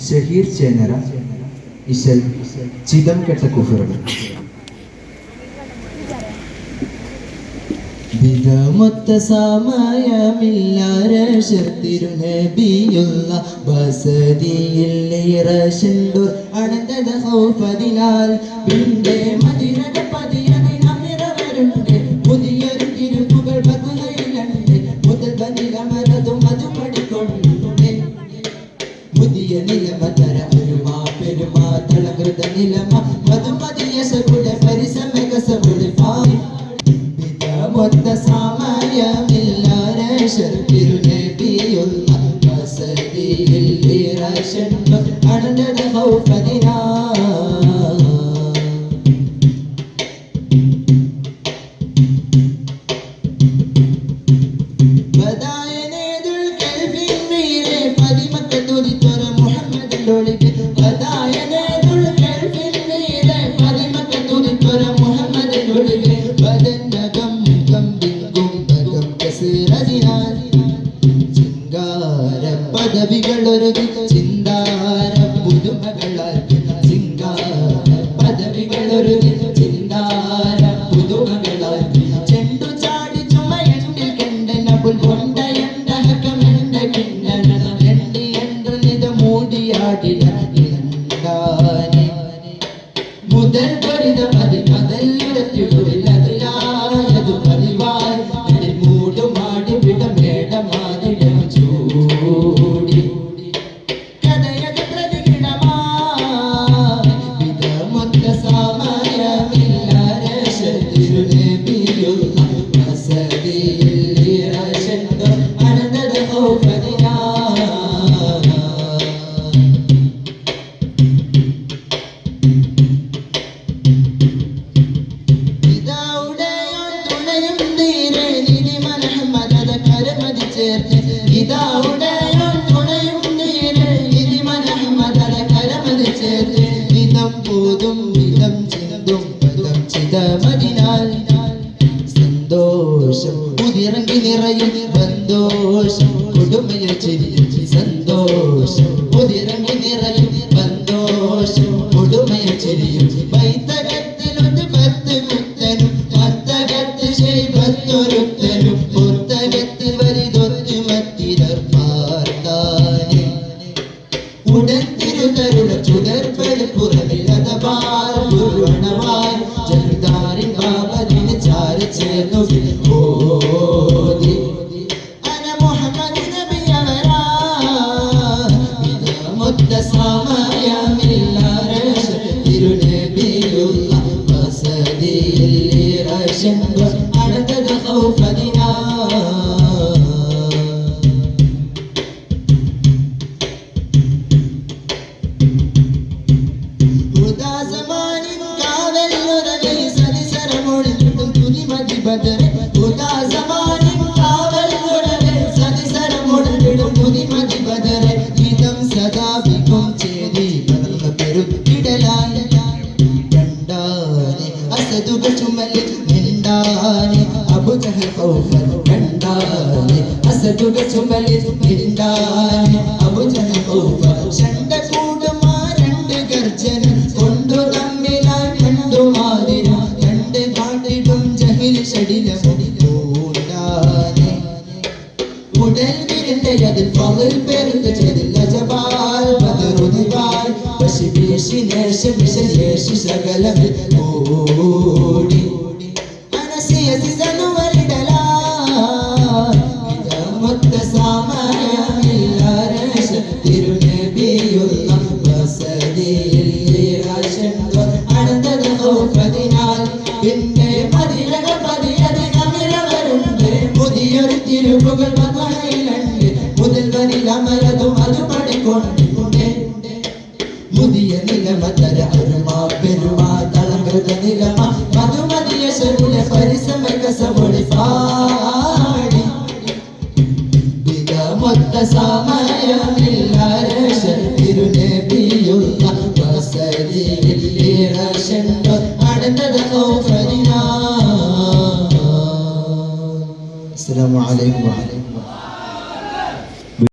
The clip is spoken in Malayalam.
ഷഹീർ ചേനര ഇശൽ ചിതം കെട്ട കുഫറുകൾ വിധമൊത്ത സമയമില്ലാരശത്തിരുനബിയുള്ള വസതിയില്ലേറശുണ്ടൂർ അണന്തത ഹൗഫതിനാൽ പിന്നെ മദിനക പതിയതി അമിറവരുണ്ട് പുതിയൊരു തിരുപ്പുകൾ ബദലയിലുണ്ട് മുതൽ ബനിലമരതും അത് പഠിക്കൊണ്ടുണ്ട് പുതിയ നിലമതര പെരുമാ പെരുമാ തളകൃത നിലമ മധുമതിയ സകുടെ പരിസമക സകുടെ മൊത്ത സമയമില്ലാരശത്തിരുനബിയുള്ള വസതിയില്ലേറശുണ്ടൂർ അണന്തത ഹൗഫതിനാൽ പദവികളൊരു ചിന്താര പുതുമകളാൽ ചിങ്കാര പദവികളൊരു ചിന്താര പുതുമകളാൽ ചെണ്ടു ചാടി ചുമയണ്ടിൽ കണ്ടനബുൽ കൊണ്ടയണ്ട ഹകമണ്ട കിണ്ണന രണ്ടി എണ്ണിത മൂടിയാടിയ മുതൽ പരിത പതി മതല്ലുരത്തിടുവില്ലതിലായതു പതിവായി മൂടുമാടി വിട മേടമാതിടം ചൂടി കഥയത് പ്രതികിടമാ സമയമില്ലാരശത്തിരുനബിയുള്ള വസതിയില്ലേറശുണ്ടൂർ അണന്തത ഹൗഫതിനാൽ സന്തോഷം പുതിറങ്ങി നിറയും സന്തോഷം കൊടുമയ ചിരിയും സന്തോഷം പുതിറങ്ങി നിറയും സന്തോഷം കൊടുമയ ചിരിയും വൈത്തകത്തിലൊരു പത്ത് കുത്തനും പത്തകത്ത് ശൈവത്തൊരുത്തനും പുത്തകത്തിൽ വരിതൊരു മത്തിരർ പാർത്താനെ ഉടൻ തിരുതരുട ചുടർപ്പൽ പുറമിൽ അതപാർ ഗുരുവണവാൻ ജൽദാരിൻ ബാബദിന് ചാര ചേർന്നു ഓതി അന മുഹമ്മദ് നബിയവരാ വിധമൊത്ത സമയമില്ലാരശത്തിരുനബിയുള്ള വസതിയില്ലേറശുണ്ടൂർ അണന്തത ഹൗഫതിനാൽ തിരുപ്പുകൾ ബദലയിലുണ്ട് മുതൽ വനിലമരതും അത് പഠിക്കൊണ്ടുണ്ട് മുതിയ നിലമതര അരുമാ പെരുമാ തളകൃത നിലമ മധുമതിയ ശരുലെ പരിസമക സവളി പാടി വിധമൊത്ത സമയമില്ലാരശത്തിരുനബിയുള്ള വസതിയില്ലേറശുണ്ടൂർ അണന്തത ഹൗഫതിനാൽ. അസ്സലാമു അലൈക്കും.